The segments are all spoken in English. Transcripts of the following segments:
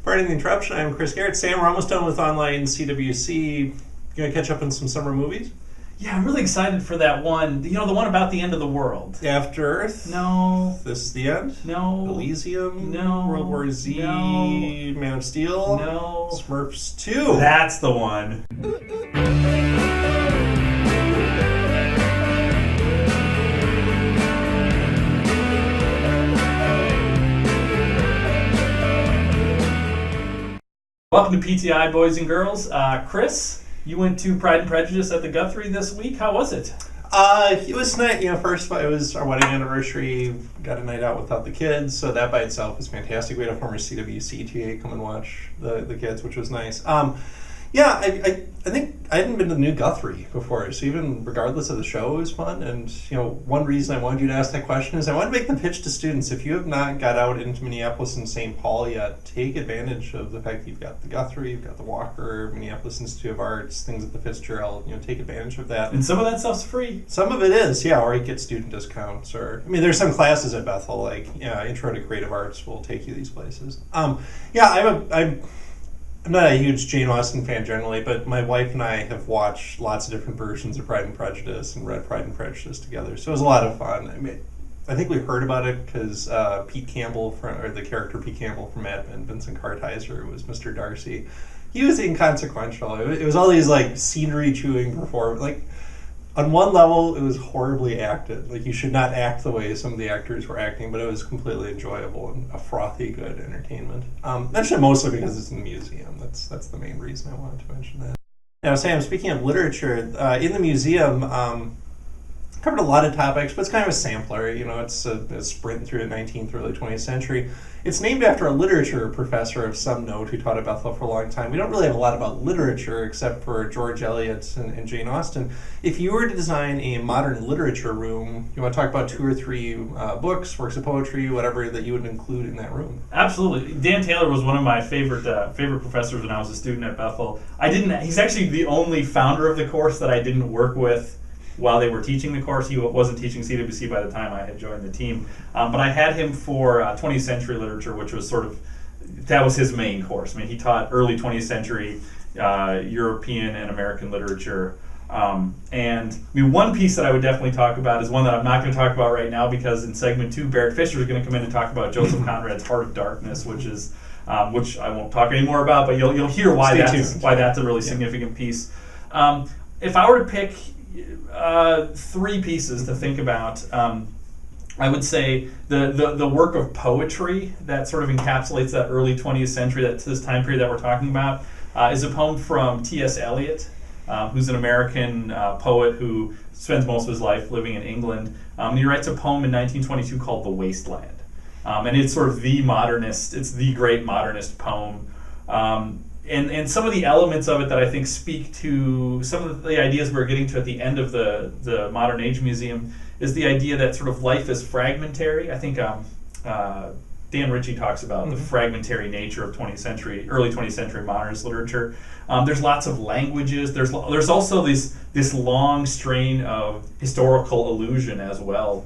Pardon the interruption. I'm Chris Gehrz. Sam, we're almost done with online CWC. Gonna catch up on some summer movies? Yeah, I'm really excited for that one. You know, the one about the end of the world. After Earth? No. This is the End? No. Elysium? No. World War Z? No. Man of Steel? No. Smurfs 2? That's the one. Welcome to PTI, boys and girls. Chris, you went to Pride and Prejudice at the Guthrie this week. How was it? It was nice. You know, first it was our wedding anniversary. Got a night out without the kids, so that by itself was fantastic. We had a former CWC TA come and watch the kids, which was nice. Yeah, I think I hadn't been to the new Guthrie before, so even regardless of the show, it was fun. And you know, one reason I wanted you to ask that question is I want to make the pitch to students. If you have not got out into Minneapolis and St. Paul yet, take advantage of the fact that you've got the Guthrie, you've got the Walker, Minneapolis Institute of Arts, things at the Fitzgerald. You know, take advantage of that. And some of that stuff's free. Some of it is, yeah, or you get student discounts, or I mean, there's some classes at Bethel, like Intro to Creative Arts, will take you these places. I'm not a huge Jane Austen fan generally, but my wife and I have watched lots of different versions of Pride and Prejudice and read Pride and Prejudice together, so it was a lot of fun. I mean, I think we heard about it because Pete Campbell, or the character Pete Campbell from Mad Men, Vincent Kartheiser, was Mr. Darcy. He was inconsequential. It was all these like scenery chewing performance. Like on one level, it was horribly acted. Like you should not act the way some of the actors were acting, but it was completely enjoyable and a frothy good entertainment. Actually, mostly because it's in the museum. That's the main reason I wanted to mention that. Now, Sam, speaking of literature, in the museum, covered a lot of topics, but it's kind of a sampler. You know, it's a sprint through the 19th, early 20th century. It's named after a literature professor of some note who taught at Bethel for a long time. We don't really have a lot about literature except for George Eliot and Jane Austen. If you were to design a modern literature room, you want to talk about 2 or 3 books, works of poetry, whatever that you would include in that room. Absolutely. Dan Taylor was one of my favorite professors when I was a student at Bethel. He's actually the only founder of the course that I didn't work with while they were teaching the course. He wasn't teaching CWC by the time I had joined the team. But I had him for 20th century literature, which was that was his main course. I mean, he taught early 20th century European and American literature. And I mean, one piece that I would definitely talk about is one that I'm not going to talk about right now because in segment 2, Barrett Fisher is going to come in and talk about Joseph Conrad's Heart of Darkness, which I won't talk anymore about, but you'll hear why that's a really significant piece. If I were to pick 3 pieces to think about, I would say the work of poetry that sort of encapsulates that early 20th century, this time period that we're talking about, is a poem from T.S. Eliot, who's an American poet who spends most of his life living in England. He writes a poem in 1922 called The Wasteland. And it's sort of it's the great modernist poem. And some of the elements of it that I think speak to some of the ideas we're getting to at the end of the Modern Age Museum is the idea that sort of life is fragmentary. I think Dan Ritchie talks about the fragmentary nature of early 20th century modernist literature. There's lots of languages. There's also this long strain of historical allusion as well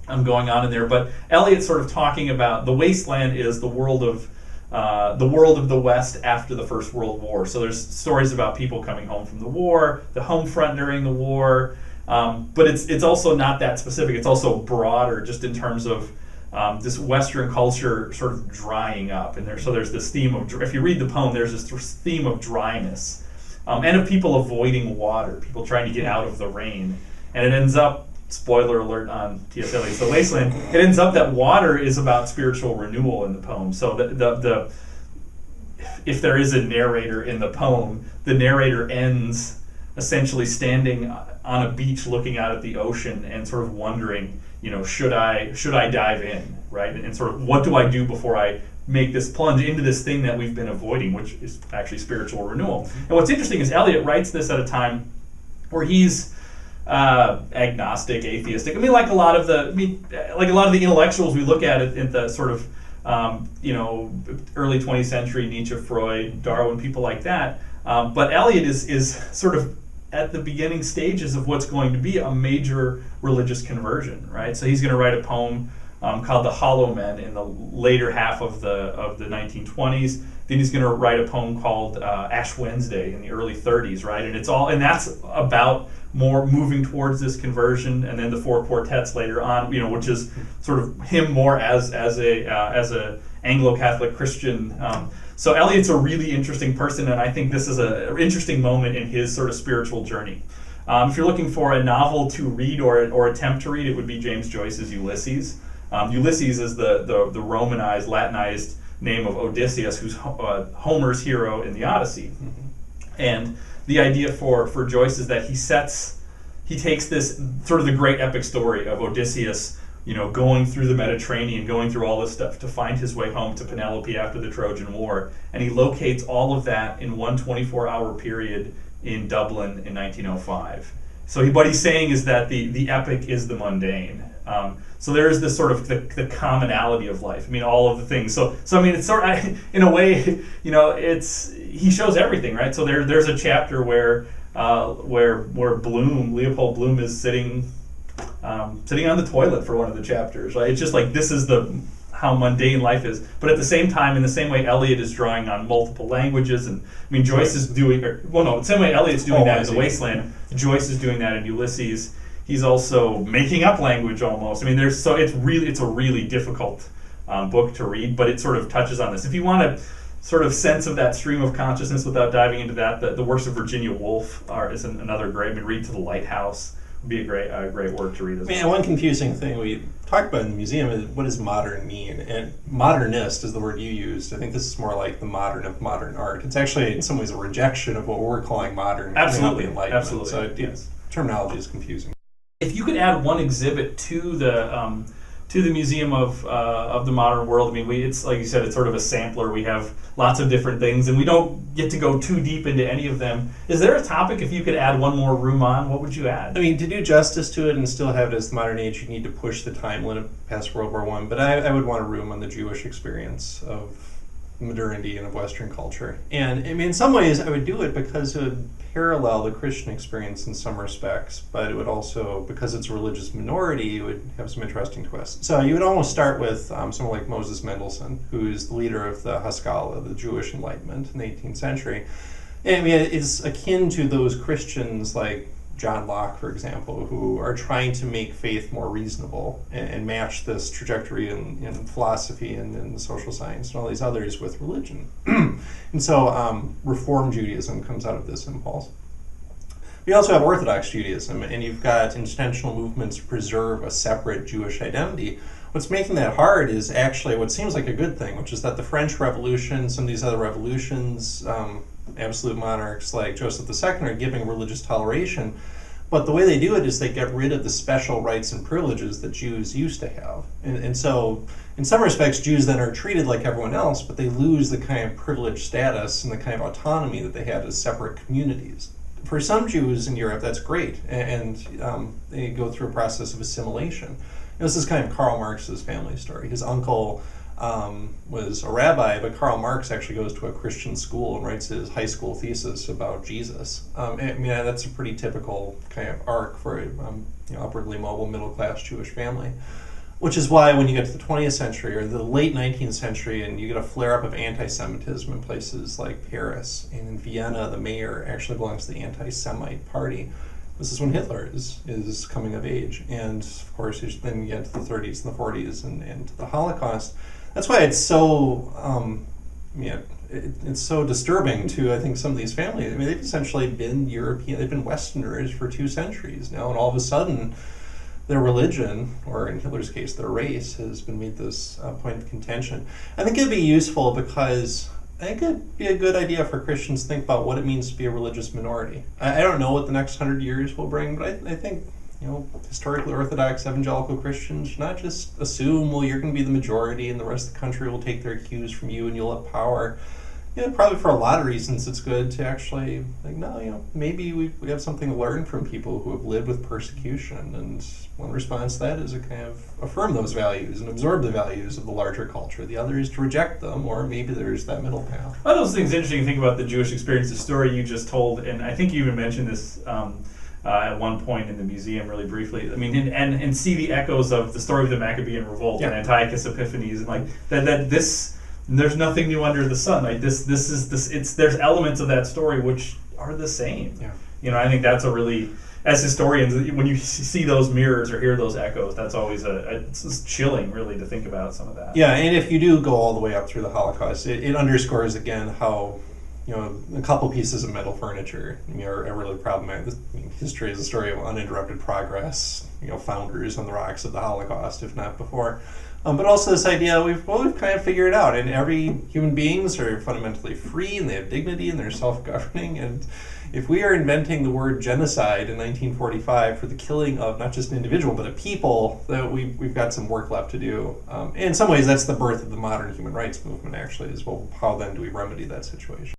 going on in there. But Eliot's sort of talking about the wasteland is the world of the West after the First World War. So there's stories about people coming home from the war, the home front during the war, but it's also not that specific. It's also broader, just in terms of this Western culture sort of drying up. And there's this theme of, if you read the poem, there's this theme of dryness, and of people avoiding water, people trying to get out of the rain. And it ends up, spoiler alert on T.S. Eliot's The Wasteland, it ends up that water is about spiritual renewal in the poem. So if there is a narrator in the poem, the narrator ends essentially standing on a beach looking out at the ocean and sort of wondering, you know, should I dive in, right? And sort of, what do I do before I make this plunge into this thing that we've been avoiding, which is actually spiritual renewal. And what's interesting is Eliot writes this at a time where he's agnostic, atheistic. I mean, like a lot of the intellectuals we look at in the sort of early 20th century, Nietzsche, Freud, Darwin, people like that. But Eliot is sort of at the beginning stages of what's going to be a major religious conversion, right? So he's going to write a poem called The Hollow Men in the later half of the 1920s. Then he's going to write a poem called Ash Wednesday in the early 30s, right? And that's about more moving towards this conversion, and then the four quartets later on, which is sort of him more as a Anglo-Catholic Christian. So Eliot's a really interesting person, and I think this is an interesting moment in his sort of spiritual journey. If you're looking for a novel to read or attempt to read, it would be James Joyce's Ulysses. Ulysses is the Romanized, Latinized name of Odysseus, who's Homer's hero in the Odyssey. And the idea for Joyce is that he takes this sort of the great epic story of Odysseus, going through the Mediterranean, going through all this stuff to find his way home to Penelope after the Trojan War, and he locates all of that in one 24-hour period in Dublin in 1905. So what he's saying is that the epic is the mundane. So there's this sort of the commonality of life. I mean, all of the things. So I mean, it's sort of, in a way, he shows everything, right? So there's a chapter where Leopold Bloom is sitting on the toilet for one of the chapters, right? It's just like, this is how mundane life is. But at the same time, in the same way Eliot is drawing on multiple languages, and I mean, Joyce is doing, the same way Eliot's doing that in The Wasteland, Joyce is doing that in Ulysses. He's also making up language almost. I mean, it's a really difficult book to read, but it sort of touches on this. If you want a sort of sense of that stream of consciousness without diving into that, the works of Virginia Woolf is another great. I mean, read To the Lighthouse would be a great work to read as well. One confusing thing we talked about in the museum is, what does modern mean? And modernist is the word you used. I think this is more like the modern of modern art. It's actually in some ways a rejection of what we're calling modern. Absolutely, Enlightenment. absolutely. So Yes. Terminology is confusing. If you could add one exhibit to the Museum of the Modern World, I mean, it's like you said, it's sort of a sampler. We have lots of different things, and we don't get to go too deep into any of them. Is there a topic, if you could add one more room on, what would you add? I mean, to do justice to it and still have it as the modern age, you need to push the time limit past World War I. But I would want a room on the Jewish experience of modernity and of Western culture. And I mean, in some ways, I would do it because it would parallel the Christian experience in some respects, but it would also, because it's a religious minority, it would have some interesting twists. So you would almost start with someone like Moses Mendelssohn, who's the leader of the Haskalah, the Jewish Enlightenment in the 18th century. And I mean, it's akin to those Christians like John Locke, for example, who are trying to make faith more reasonable and match this trajectory in philosophy and in social science and all these others with religion. And so Reform Judaism comes out of this impulse. We also have Orthodox Judaism, and you've got intentional movements to preserve a separate Jewish identity. What's making that hard is actually what seems like a good thing, which is that the French Revolution, some of these other revolutions, absolute monarchs like Joseph II are giving religious toleration, but the way they do it is they get rid of the special rights and privileges that Jews used to have. And so in some respects, Jews then are treated like everyone else, but they lose the kind of privileged status and the kind of autonomy that they had as separate communities. For some Jews in Europe, that's great, and they go through a process of assimilation. This is kind of Karl Marx's family story. His uncle was a rabbi, but Karl Marx actually goes to a Christian school and writes his high school thesis about Jesus. I mean, that's a pretty typical kind of arc for a upwardly mobile middle-class Jewish family, which is why when you get to the 20th century or the late 19th century and you get a flare-up of anti-Semitism in places like Paris, and in Vienna, the mayor actually belongs to the anti-Semite party. This is when Hitler is coming of age. And of course, then you get to the 30s and the 40s and to the Holocaust. That's why it's so, it's so disturbing to, I think, some of these families. I mean, they've essentially been European, they've been Westerners for 2 centuries now, and all of a sudden, their religion, or in Hitler's case, their race, has been made this point of contention. I think it'd be useful because I think it'd be a good idea for Christians to think about what it means to be a religious minority. I don't know what the next 100 years will bring, but I think, historically Orthodox evangelical Christians should not just assume, well, you're going to be the majority and the rest of the country will take their cues from you and you'll have power. Probably for a lot of reasons it's good to actually think, no, maybe we have something to learn from people who have lived with persecution, and one response to that is to kind of affirm those values and absorb the values of the larger culture. The other is to reject them, or maybe there's that middle path. One of those things interesting to think about the Jewish experience, the story you just told, and I think you even mentioned this at one point in the museum, really briefly. I mean, and see the echoes of the story of the Maccabean Revolt and Antiochus Epiphanes, and like that. There's nothing new under the sun. Like there's elements of that story which are the same. Yeah. I think that's a really, as historians, when you see those mirrors or hear those echoes, that's always it's just chilling, really, to think about some of that. Yeah, and if you do go all the way up through the Holocaust, it underscores again how, a couple pieces of metal furniture are really problematic. History is a story of uninterrupted progress, founders on the rocks of the Holocaust, if not before. But also this idea we've kind of figured it out, and every human beings are fundamentally free, and they have dignity, and they're self-governing. And if we are inventing the word genocide in 1945 for the killing of not just an individual but a people, that we've got some work left to do. In some ways, that's the birth of the modern human rights movement. Actually, is well, how then do we remedy that situation?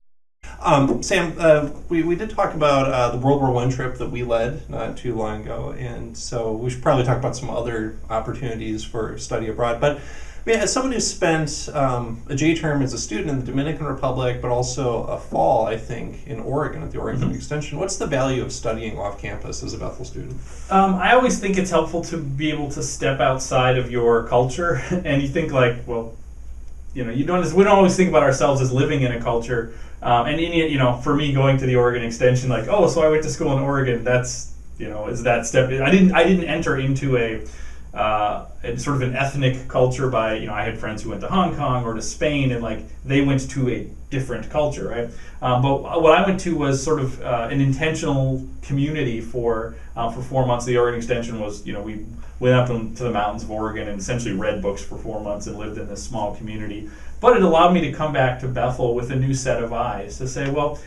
Sam, we did talk about the World War I trip that we led not too long ago, and so we should probably talk about some other opportunities for study abroad. But as someone who spent a J term as a student in the Dominican Republic, but also a fall, I think, in Oregon at the Oregon Extension, what's the value of studying off campus as a Bethel student? I always think it's helpful to be able to step outside of your culture, and you think like, well, we don't always think about ourselves as living in a culture. For me, going to the Oregon Extension, like, oh, so I went to school in Oregon. That's, is that step? I didn't enter into a sort of an ethnic culture by, I had friends who went to Hong Kong or to Spain, and like they went to a different culture, right? But what I went to was sort of an intentional community for 4 months. The Oregon Extension was, we went up into the mountains of Oregon and essentially read books for 4 months and lived in this small community. But it allowed me to come back to Bethel with a new set of eyes to say, well,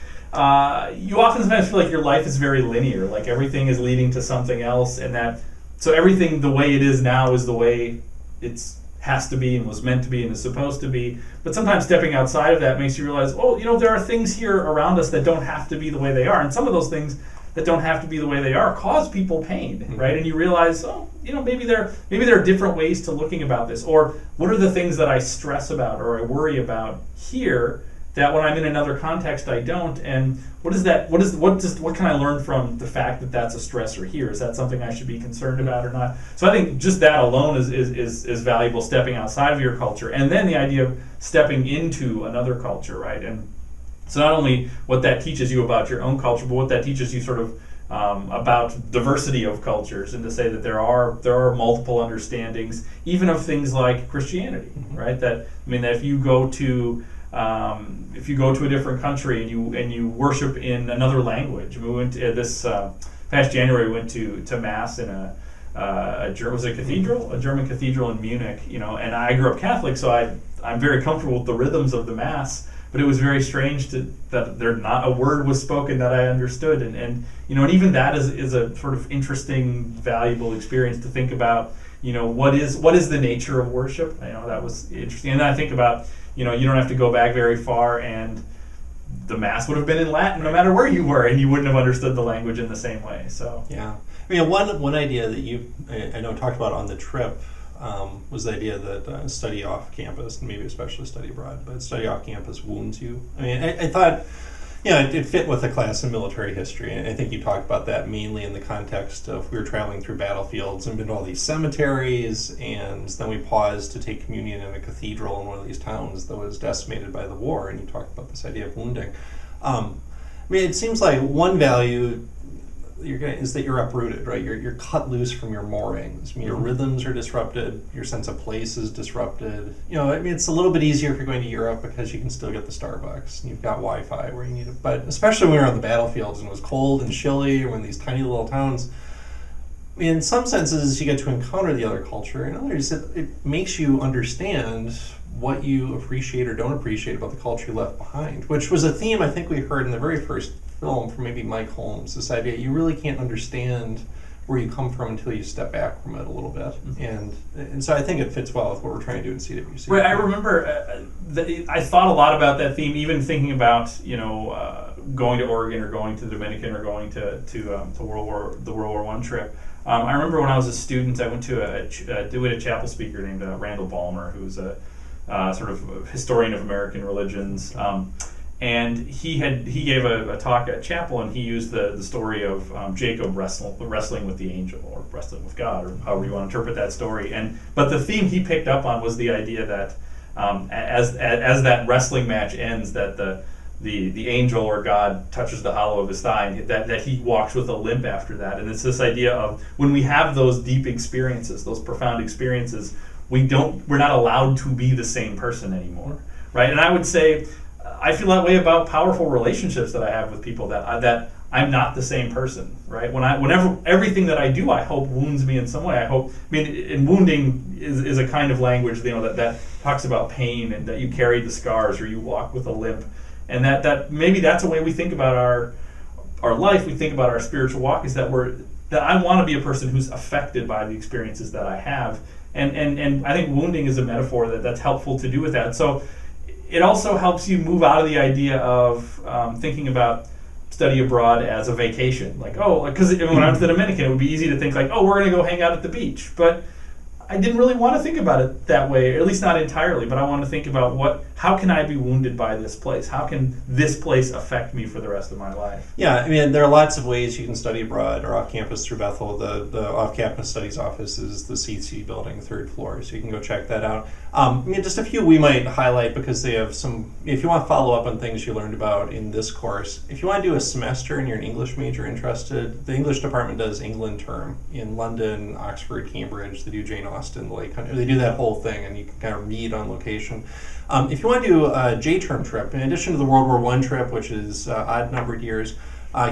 you often sometimes feel like your life is very linear, like everything is leading to something else, and that so everything the way it is now is the way it has to be and was meant to be and is supposed to be. But sometimes stepping outside of that makes you realize, oh, there are things here around us that don't have to be the way they are, and some of those things that don't have to be the way they are cause people pain, right? And you realize, maybe there are different ways to looking about this, or what are the things that I stress about or I worry about here that when I'm in another context I don't, and what can I learn from the fact that that's a stressor here? Is that something I should be concerned about or not? So I think just that alone is valuable, stepping outside of your culture, and then the idea of stepping into another culture, right? And so not only what that teaches you about your own culture, but what that teaches you sort of about diversity of cultures, and to say that there are multiple understandings, even of things like Christianity, right? That if you go to a different country and you worship in another language. We went to this past January. We went to mass in a German cathedral in Munich. And I grew up Catholic, so I'm very comfortable with the rhythms of the mass. But it was very strange that there not a word was spoken that I understood, and even that is a sort of interesting, valuable experience to think about. What is the nature of worship? That was interesting, and then I think about you don't have to go back very far, and the mass would have been in Latin no matter where you were, and you wouldn't have understood the language in the same way. So yeah, one idea that I know talked about on the trip. Was the idea that study off campus, and maybe especially study abroad, but study off campus wounds you. I thought, it fit with a class in military history, and I think you talked about that mainly in the context of we were traveling through battlefields and been to all these cemeteries, and then we paused to take communion in a cathedral in one of these towns that was decimated by the war, and you talked about this idea of wounding. It seems like one value is that you're uprooted, right? You're cut loose from your moorings. Your rhythms are disrupted. Your sense of place is disrupted. It's a little bit easier if you're going to Europe because you can still get the Starbucks and you've got Wi-Fi where you need it. But especially when we were on the battlefields and it was cold and chilly, or in these tiny little towns, in some senses you get to encounter the other culture. In others, it makes you understand what you appreciate or don't appreciate about the culture you left behind, which was a theme I think we heard in the very first film from maybe Mike Holmes, this idea you really can't understand where you come from until you step back from it a little bit. And so I think it fits well with what we're trying to do in CWC. Right, I remember I thought a lot about that theme, even thinking about going to Oregon or going to the Dominican or going to the World War I trip. I remember when I was a student, I went to a chapel speaker named Randall Ballmer, who's a sort of historian of American religions. And he gave a talk at chapel, and he used the story of Jacob wrestling with the angel, or wrestling with God, or however you want to interpret that story. But the theme he picked up on was the idea that as that wrestling match ends, that the angel or God touches the hollow of his thigh, that he walks with a limp after that. And it's this idea of when we have those deep experiences, those profound experiences, we're not allowed to be the same person anymore, right? And I would say I feel that way about powerful relationships that I have with people, that I'm not the same person, right? Whenever everything that I do, I hope wounds me in some way. And wounding is a kind of language, that talks about pain, and that you carry the scars, or you walk with a limp, and that maybe that's a way we think about our life. We think about our spiritual walk, is that I want to be a person who's affected by the experiences that I have, and I think wounding is a metaphor that's helpful to do with that. So it also helps you move out of the idea of thinking about study abroad as a vacation. Because when I went to the Dominican, it would be easy to think we're going to go hang out at the beach. But I didn't really want to think about it that way, or at least not entirely. But I want to think about how can I be wounded by this place? How can this place affect me for the rest of my life? Yeah, there are lots of ways you can study abroad or off campus through Bethel. The off-campus studies office is the CC building, 3rd floor, so you can go check that out. Just a few we might highlight because they have some. If you want to follow up on things you learned about in this course, if you want to do a semester and you're an English major interested, the English department does England term in London, Oxford, Cambridge. They do Jane Austen, the Lake Country. They do that whole thing, and you can kind of read on location. If you want to do a J-term trip, in addition to the World War I trip, which is odd-numbered years,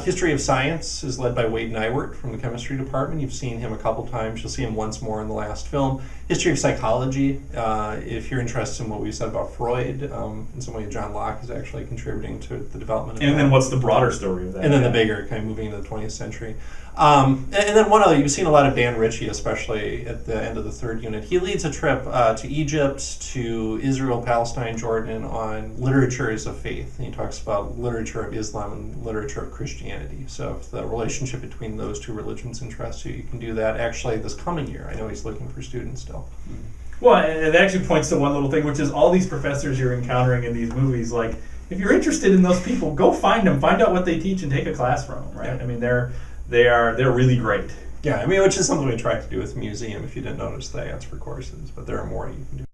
History of Science is led by Wade Nywert from the chemistry department. You've seen him a couple times. You'll see him once more in the last film. History of Psychology, if you're interested in what we said about Freud, in some way John Locke is actually contributing to the development of that. And then what's the broader story of that? And then the bigger, kind of moving into the 20th century. And then one other, you've seen a lot of Dan Ritchie, especially at the end of the 3rd unit. He leads a trip to Egypt, to Israel, Palestine, Jordan on literatures of faith. And he talks about literature of Islam and literature of Christianity. So if the relationship between those two religions interests you, you can do that actually this coming year. I know he's looking for students still. Well, and it actually points to one little thing, which is all these professors you're encountering in these movies, if you're interested in those people, go find them, find out what they teach, and take a class from them, right? Yeah. They're really great. Yeah, which is something we tried to do with the museum. If you didn't notice, they ads for courses, but there are more you can do.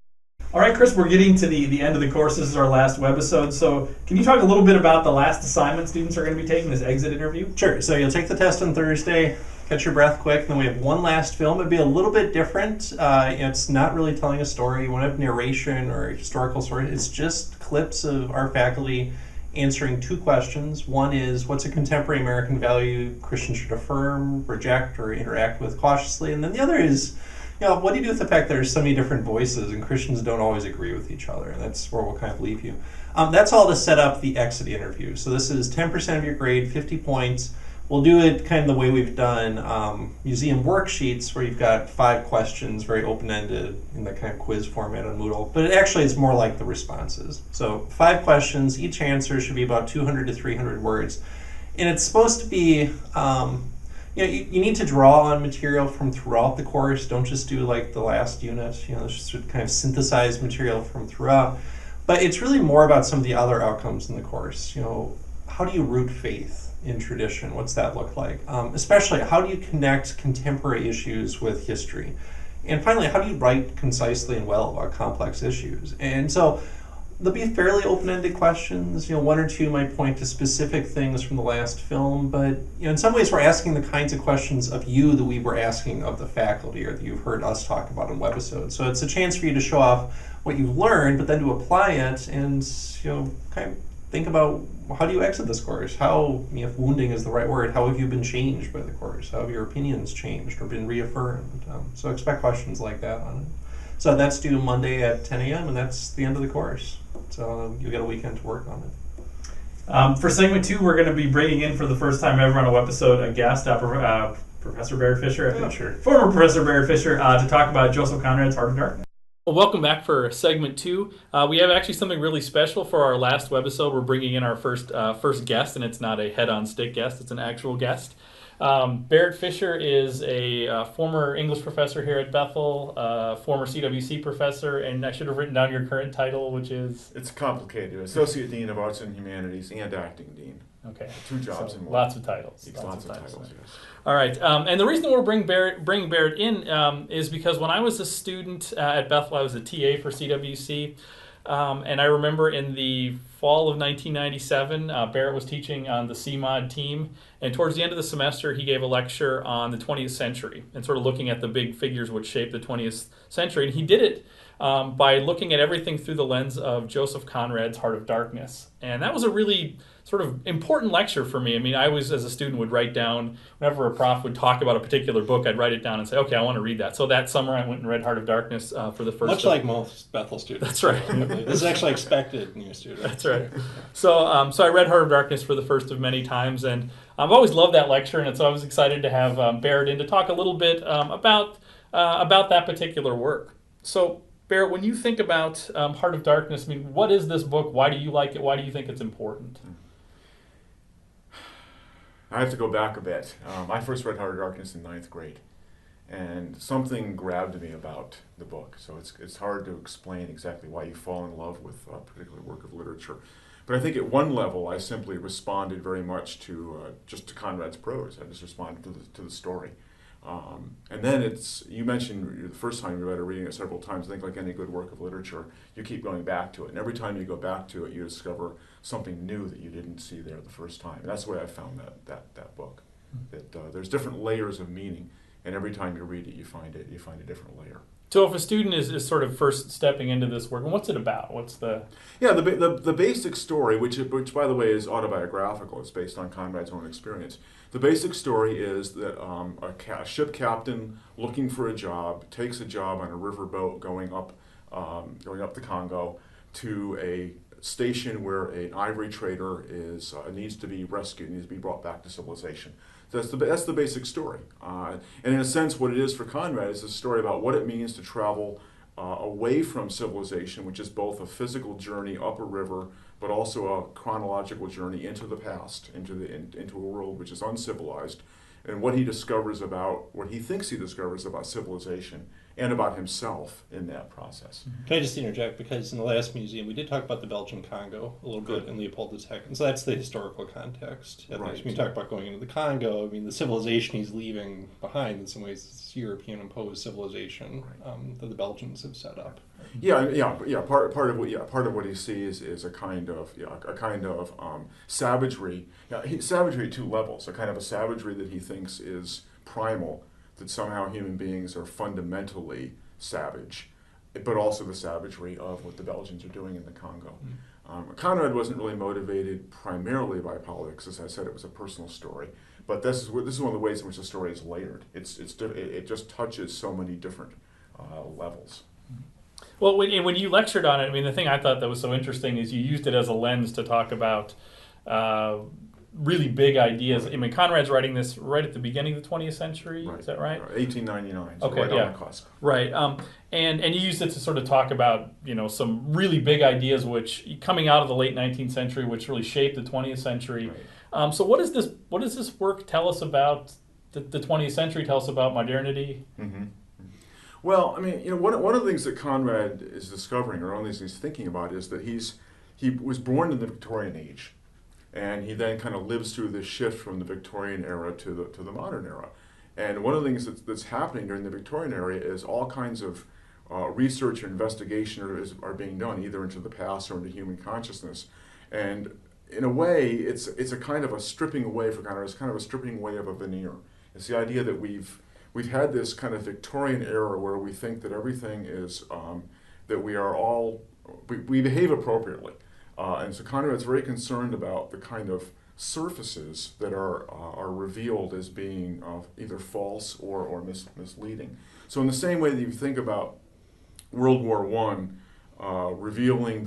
All right, Chris, we're getting to the end of the course. This is our last webisode. So can you talk a little bit about the last assignment students are going to be taking, this exit interview? Sure. So you'll take the test on Thursday, catch your breath quick, then we have one last film. It'd be a little bit different. It's not really telling a story. You won't have narration or historical story. It's just clips of our faculty answering 2 questions. One is, what's a contemporary American value Christians should affirm, reject, or interact with cautiously? And then the other is, what do you do with the fact that there's so many different voices and Christians don't always agree with each other? And that's where we'll kind of leave you. That's all to set up the exit interview. So this is 10% of your grade, 50 points. We'll do it kind of the way we've done museum worksheets, where you've got 5 questions, very open-ended in the kind of quiz format on Moodle. But it actually is more like the responses. So 5 questions, each answer should be about 200 to 300 words. And it's supposed to be, you need to draw on material from throughout the course. Don't just do like the last unit, just kind of synthesize material from throughout. But it's really more about some of the other outcomes in the course. How do you root faith in tradition? What's that look like? Especially, how do you connect contemporary issues with history? And finally, how do you write concisely and well about complex issues? And so there'll be fairly open-ended questions. 1 or 2 might point to specific things from the last film, but in some ways we're asking the kinds of questions of you that we were asking of the faculty, or that you've heard us talk about in webisodes. So it's a chance for you to show off what you've learned, but then to apply it and kind of think about, how do you exit this course? How, if wounding is the right word, how have you been changed by the course? How have your opinions changed or been reaffirmed? So expect questions like that on it. So that's due Monday at 10 a.m. and that's the end of the course. So you'll get a weekend to work on it. For segment 2, we're going to be bringing in for the first time ever on a webisode a guest, Professor Barrett Fisher, former Professor Barrett Fisher, to talk about Joseph Conrad's Heart of Darkness. Well, welcome back for segment 2. We have actually something really special for our last webisode. We're bringing in our first guest, and it's not a head-on-stick guest. It's an actual guest. Barrett Fisher is a former English professor here at Bethel, former CWC professor, and I should have written down your current title, which is? It's complicated. Associate Dean of Arts and Humanities and Acting Dean. Okay. 2 jobs So in one. lots of titles. Lots of titles, yes. All right. And the reason we're bringing Barrett in is because when I was a student at Bethel, I was a TA for CWC. And I remember in the fall of 1997, Barrett was teaching on the CMOD team. And towards the end of the semester, he gave a lecture on the 20th century and sort of looking at the big figures which shaped the 20th century. And he did it by looking at everything through the lens of Joseph Conrad's Heart of Darkness. And that was a really sort of important lecture for me. I mean, I was, as a student, would write down, whenever a prof would talk about a particular book, I'd write it down and say, okay, I want to read that. So that summer, I went and read Heart of Darkness for the first Much like most Bethel students. That's right. This is actually expected in your students. That's right. So so I read Heart of Darkness for the first of many times, and I've always loved that lecture, and so I was excited to have Barrett in to talk a little bit about that particular work. So, Barrett, when you think about Heart of Darkness, I mean, what is this book? Why do you like it? Why do you think it's important? I have to go back a bit. I first read Heart of Darkness in 9th grade, and something grabbed me about the book. So it's hard to explain exactly why you fall in love with a particular work of literature. But I think at one level, I simply responded very much to just to Conrad's prose. I just responded to the story. And then you mentioned the first time you read it, reading it several times. I think like any good work of literature, you keep going back to it. And every time you go back to it, you discover something new that you didn't see there the first time. And that's the way I found that book. That there's different layers of meaning, and every time you read it, you find a different layer. So if a student is sort of first stepping into this work, what's it about? What's the... Yeah, the basic story, which by the way is autobiographical, it's based on Conrad's own experience. The basic story is that a ship captain looking for a job takes a job on a riverboat going up the Congo to a station where an ivory trader needs to be rescued, needs to be brought back to civilization. That's the basic story. And in a sense, what it is for Conrad is a story about what it means to travel away from civilization, which is both a physical journey up a river, but also a chronological journey into the past, into a world which is uncivilized, and what he thinks he discovers about civilization and about himself in that process. Can I just interject? Because in the last museum, we did talk about the Belgian Congo a little bit in Leopold II. And so that's the historical context. At least when you talk about going into the Congo, I mean, the civilization he's leaving behind, in some ways, it's European-imposed civilization that the Belgians have set up. Yeah. Part of what he sees is a kind of savagery. Savagery at 2 levels. A kind of a savagery that he thinks is primal, that somehow human beings are fundamentally savage, but also the savagery of what the Belgians are doing in the Congo. Conrad wasn't really motivated primarily by politics. As I said, it was a personal story. But this is one of the ways in which the story is layered. It just touches so many different levels. Well, when you lectured on it, I mean, the thing I thought that was so interesting is you used it as a lens to talk about really big ideas. I mean, Conrad's writing this right at the beginning of the 20th century, is that right? 1899, so okay, right on the cusp. Right, and you used it to sort of talk about, some really big ideas which, coming out of the late 19th century, which really shaped the 20th century. Right. So what does this work tell us about the 20th century, tell us about modernity? Mm-hmm. Well, I mean, one of the things that Conrad is discovering, or one of the things he's thinking about, is that he was born in the Victorian age. And he then kind of lives through this shift from the Victorian era to the modern era. And one of the things that's happening during the Victorian era is all kinds of research or investigation are being done, either into the past or into human consciousness. And in a way, it's a kind of a stripping away for Conrad. It's kind of a stripping away of a veneer. It's the idea that we've had this kind of Victorian era where we think that everything is that we behave appropriately. And so Conrad's very concerned about the kind of surfaces that are revealed as being either false or misleading. So in the same way that you think about World War I revealing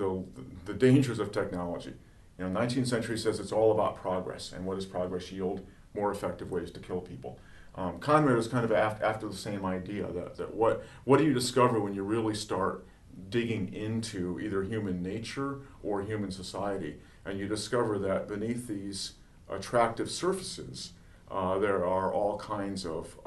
the dangers of technology, 19th century says it's all about progress, and what does progress yield? More effective ways to kill people. Conrad is kind of after the same idea that what do you discover when you really start digging into either human nature or human society, and you discover that beneath these attractive surfaces there are all kinds of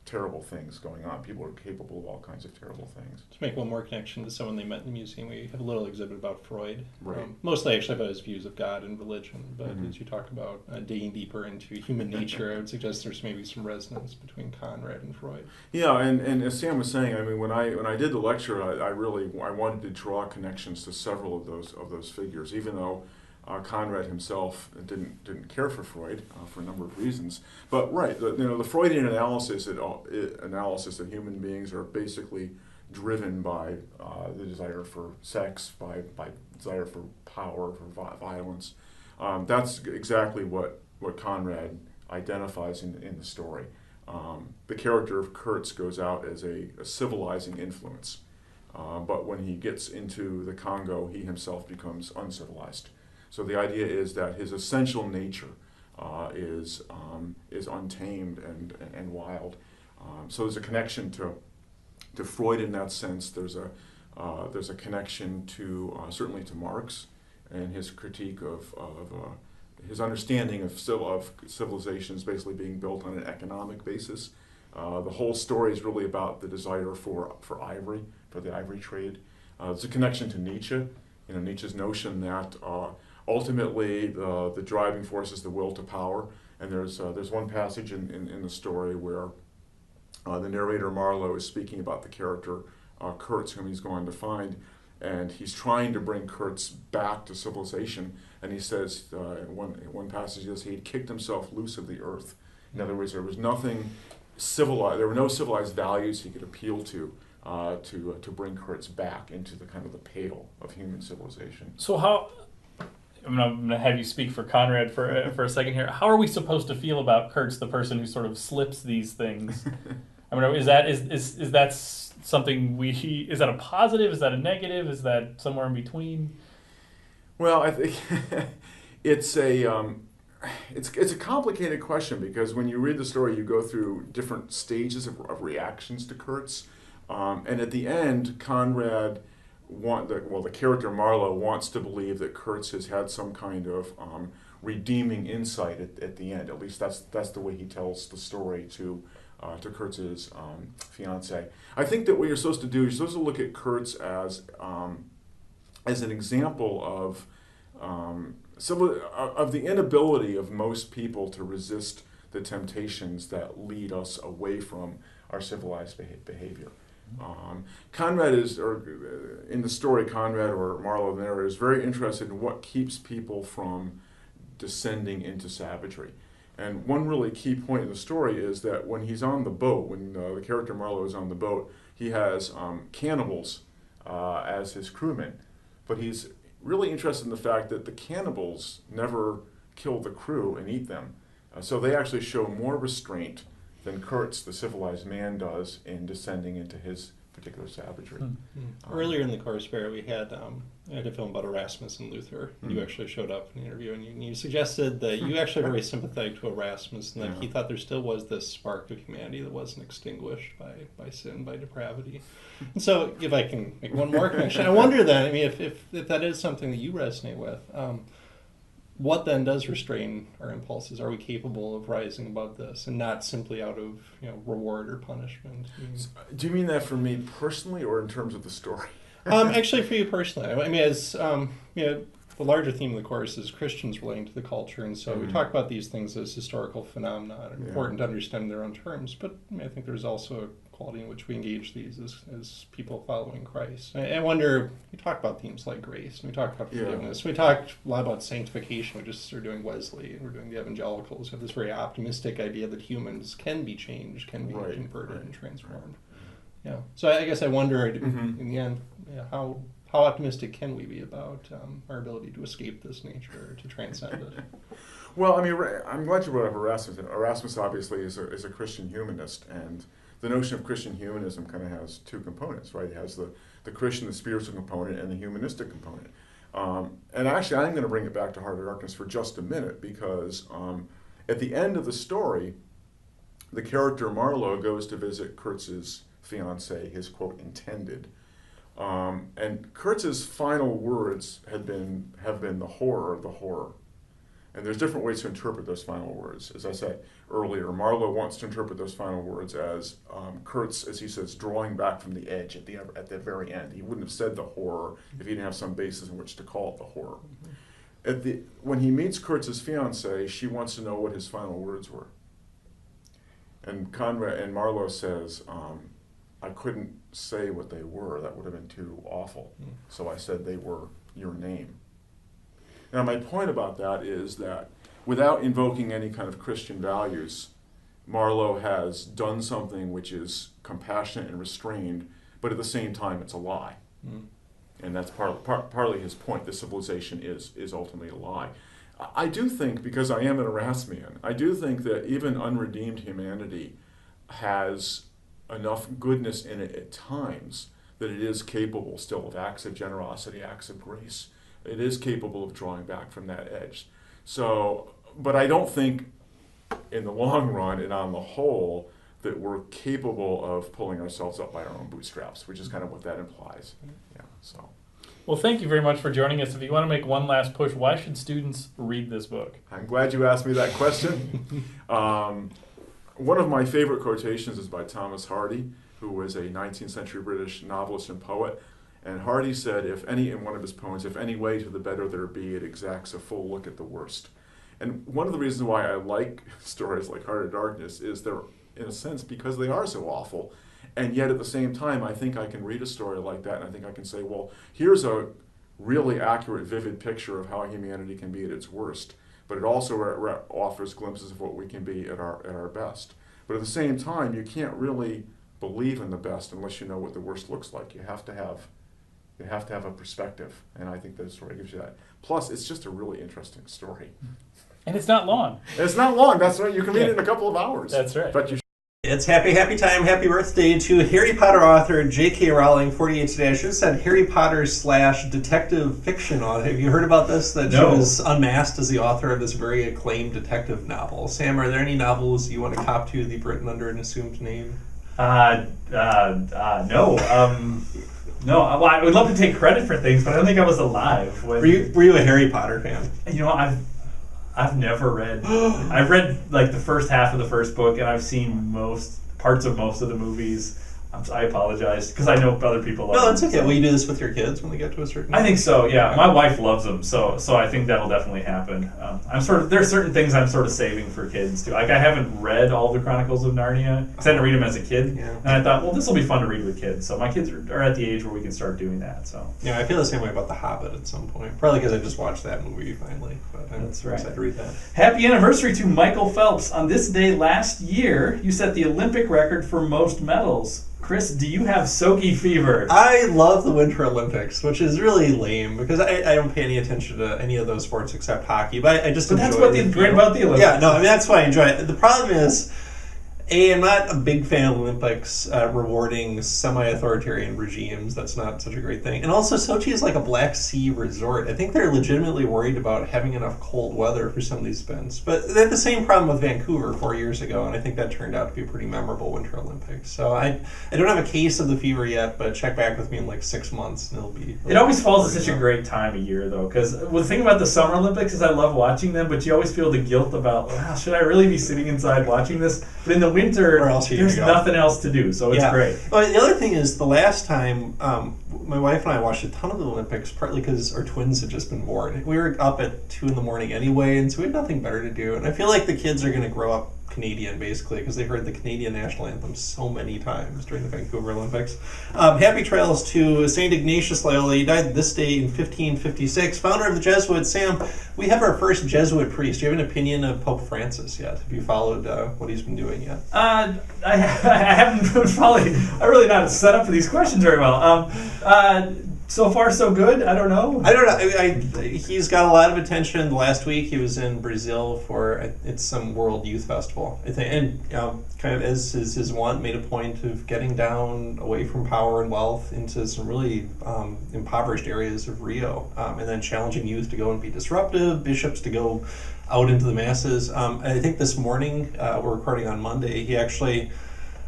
terrible things going on. People are capable of all kinds of terrible things. To make one more connection to someone they met in the museum, we have a little exhibit about Freud. Right. Mostly actually about his views of God and religion, but Mhm. as you talk about digging deeper into human nature, I would suggest there's maybe some resonance between Conrad and Freud. Yeah, and as Sam was saying, I mean, when I did the lecture, I wanted to draw connections to several of those figures, even though Conrad himself didn't care for Freud for a number of reasons. But right, the Freudian analysis that human beings are basically driven by the desire for sex, by desire for power, for violence. That's exactly what Conrad identifies in the story. The character of Gehrz goes out as a civilizing influence, but when he gets into the Congo, he himself becomes uncivilized. So the idea is that his essential nature is untamed and wild. So there's a connection to Freud in that sense. There's a connection to certainly to Marx and his critique of his understanding of civilizations basically being built on an economic basis. The whole story is really about the desire for ivory, for the ivory trade. There's a connection to Nietzsche. Nietzsche's notion that ultimately the driving force is the will to power. And there's one passage in the story where the narrator Marlowe is speaking about the character Gehrz, whom he's going to find, and he's trying to bring Gehrz back to civilization. And he says in one passage, he had kicked himself loose of the earth. In other words, there was nothing civilized. There were no civilized values he could appeal to bring Gehrz back into the kind of the pale of human civilization. So how? I'm going to have you speak for Conrad for a second here. How are we supposed to feel about Gehrz, the person who sort of slips these things? I mean, is that something is that a positive? Is that a negative? Is that somewhere in between? Well, I think it's a complicated question, because when you read the story, you go through different stages of reactions to Gehrz, and at the end, Conrad. The character Marlowe wants to believe that Gehrz has had some kind of redeeming insight at the end. At least that's the way he tells the story to Gerz's fiancée. I think that what you're supposed to do, you're supposed to look at Gehrz as an example of the inability of most people to resist the temptations that lead us away from our civilized behavior. Conrad in the story, Conrad or Marlowe the narrator is very interested in what keeps people from descending into savagery. And one really key point in the story is that when he's on the boat, when the character Marlowe is on the boat, he has cannibals as his crewmen. But he's really interested in the fact that the cannibals never kill the crew and eat them. So they actually show more restraint than Gehrz, the civilized man, does in descending into his particular savagery. Earlier in the course, Barrett, we had a film about Erasmus and Luther. You actually showed up in the interview, and you suggested that you actually are very sympathetic to Erasmus, and that he thought there still was this spark of humanity that wasn't extinguished by sin, by depravity. And so, if I can make one more connection, I wonder then, I mean, if that is something that you resonate with, what then does restrain our impulses? Are we capable of rising above this and not simply out of reward or punishment? Do you mean that for me personally, or in terms of the story? Actually, for you personally. I mean, as the larger theme of the course is Christians relating to the culture, and so we talk about these things as historical phenomena, and important to understand their own terms. But I think there's also a quality in which we engage these as people following Christ. I wonder, we talk about themes like grace, and we talk about forgiveness. We talk a lot about sanctification. We just are doing Wesley, and we're doing the evangelicals. We have this very optimistic idea that humans can be changed, can be converted and transformed. Yeah. So I guess I wonder, in the end, how optimistic can we be about our ability to escape this nature, to transcend it? Well, I mean, I'm glad you brought up Erasmus. Erasmus obviously is a Christian humanist, and the notion of Christian humanism kind of has two components, right? It has the Christian, the spiritual component, and the humanistic component. And actually, I'm going to bring it back to Heart of Darkness for just a minute, because at the end of the story, the character Marlowe goes to visit Gerz's fiancée, his quote intended, and Gerz's final words have been the horror of the horror. And there's different ways to interpret those final words. As I said earlier, Marlowe wants to interpret those final words as Gehrz, as he says, drawing back from the edge at the very end. He wouldn't have said the horror if he didn't have some basis in which to call it the horror. When he meets Kurtz's fiancée, she wants to know what his final words were. And Marlowe says, I couldn't say what they were. That would have been too awful. So I said they were your name. Now, my point about that is that without invoking any kind of Christian values, Marlowe has done something which is compassionate and restrained, but at the same time, it's a lie. And that's partly his point. The civilization is ultimately a lie. I do think, because I am an Erasmian, I do think that even unredeemed humanity has enough goodness in it at times that it is capable still of acts of generosity, acts of grace. It is capable of drawing back from that edge. So, but I don't think in the long run and on the whole that we're capable of pulling ourselves up by our own bootstraps, which is kind of what that implies. Yeah. So. Well, thank you very much for joining us. If you want to make one last push, why should students read this book? I'm glad you asked me that question. One of my favorite quotations is by Thomas Hardy, who was a 19th century British novelist and poet. And Hardy said, in one of his poems, if any way to the better there be, it exacts a full look at the worst. And one of the reasons why I like stories like Heart of Darkness is they're, in a sense, because they are so awful. And yet at the same time, I think I can read a story like that and I think I can say, well, here's a really accurate, vivid picture of how humanity can be at its worst. But it also offers glimpses of what we can be at our best. But at the same time, you can't really believe in the best unless you know what the worst looks like. You have to have a perspective, and I think this story gives you that. Plus, it's just a really interesting story. And it's not long. It's not long. That's right. You can read it in a couple of hours. That's right. But you It's happy time, happy birthday to Harry Potter author J.K. Rowling, 48 today. I should have said Harry Potter / detective fiction author. Have you heard about this? That No. she was unmasked as the author of this very acclaimed detective novel. Sam, are there any novels you want to cop to that you've written under an assumed name? No. No, well, I would love to take credit for things, but I don't think I was alive when. Were you a Harry Potter fan? You know, I've never read. I've read like the first half of the first book, and I've seen parts of most of the movies. I apologize because I know other people love them. No, it's okay. Will you do this with your kids when they get to a certain age? I think so. Yeah, my wife loves them, so I think that'll definitely happen. There's certain things I'm sort of saving for kids too. Like I haven't read all the Chronicles of Narnia because I didn't read them as a kid, and I thought, well, this will be fun to read with kids. So my kids are at the age where we can start doing that. So yeah, I feel the same way about The Hobbit at some point. Probably because I just watched that movie finally. But I'm excited to read that. Happy anniversary to Michael Phelps. On this day last year, you set the Olympic record for most medals. Chris, do you have Sochi fever? I love the Winter Olympics, which is really lame because I don't pay any attention to any of those sports except hockey. But I just enjoy that's what's great about the Olympics. Yeah, no, I mean that's why I enjoy it. The problem is, I'm not a big fan of Olympics rewarding semi-authoritarian regimes. That's not such a great thing. And also, Sochi is like a Black Sea resort. I think they're legitimately worried about having enough cold weather for some of these events. But they had the same problem with Vancouver 4 years ago, and I think that turned out to be a pretty memorable Winter Olympics. So I don't have a case of the fever yet, but check back with me in like 6 months, and it'll be... It always falls at such a great time of year, though, because the thing about the Summer Olympics is I love watching them, but you always feel the guilt about, wow, should I really be sitting inside watching this? But in the winter, there's nothing else to do, so it's great. Well, the other thing is, the last time, my wife and I watched a ton of the Olympics, partly because our twins had just been born. We were up at 2 in the morning anyway, and so we had nothing better to do. And I feel like the kids are going to grow up Canadian, basically, because they heard the Canadian national anthem so many times during the Vancouver Olympics. Happy trails to St. Ignatius Loyola. He died this day in 1556. Founder of the Jesuits. Sam, we have our first Jesuit priest. Do you have an opinion of Pope Francis yet? Have you followed what he's been doing yet? I haven't followed. I'm really not set up for these questions very well. So far, so good. I don't know. He's got a lot of attention. Last week, he was in Brazil for it's some World Youth Festival, I think, and kind of as is his want, made a point of getting down away from power and wealth into some really impoverished areas of Rio, and then challenging youth to go and be disruptive, bishops to go out into the masses. I think this morning, we're recording on Monday, he actually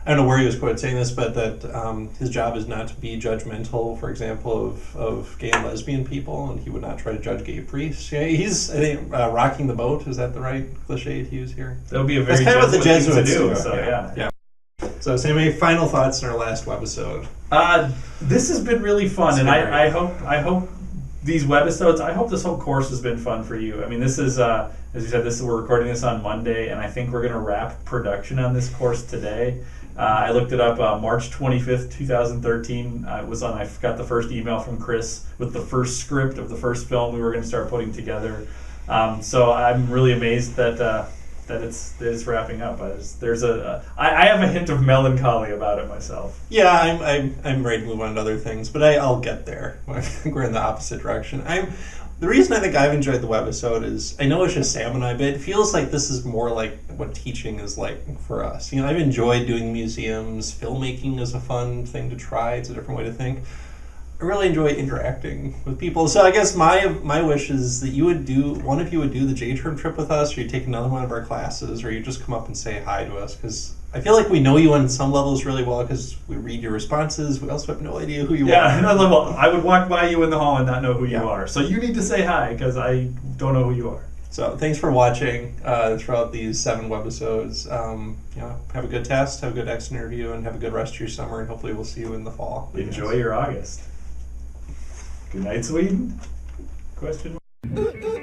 I don't know where he was quoted saying this, but that his job is not to be judgmental, for example, of gay and lesbian people, and he would not try to judge gay priests. Yeah, he's, I think, rocking the boat. Is that the right cliche to use here? That would be a very That's kind of what the Jesuit thing Jesuits to do. do. So yeah. So, Sam, any final thoughts on our last webisode? This has been really fun, It's and been great. I hope these webisodes. I hope this whole course has been fun for you. I mean, this is as you said, we're recording this on Monday, and I think we're going to wrap production on this course today. I looked it up. March 25th, 2013. I got the first email from Chris with the first script of the first film we were going to start putting together. So I'm really amazed that it's wrapping up. I have a hint of melancholy about it myself. Yeah, I'm ready to move on to other things, but I'll get there. I think we're in the opposite direction. The reason I think I've enjoyed the webisode is, I know it's just Sam and I, but it feels like this is more like what teaching is like for us. You know, I've enjoyed doing museums. Filmmaking is a fun thing to try. It's a different way to think. I really enjoy interacting with people. So I guess my wish is that one of you would do the J-term trip with us, or you take another one of our classes, or you just come up and say hi to us, because I feel like we know you on some levels really well because we read your responses. We also have no idea who you are. Yeah, another level. I would walk by you in the hall and not know who you Yeah. are. So you need to say hi, because I don't know who you are. So thanks for watching throughout these 7 webisodes. Have a good test, have a good exit interview, and have a good rest of your summer, and hopefully we'll see you in the fall. Enjoy your August. Good night, Sweden? Question mark?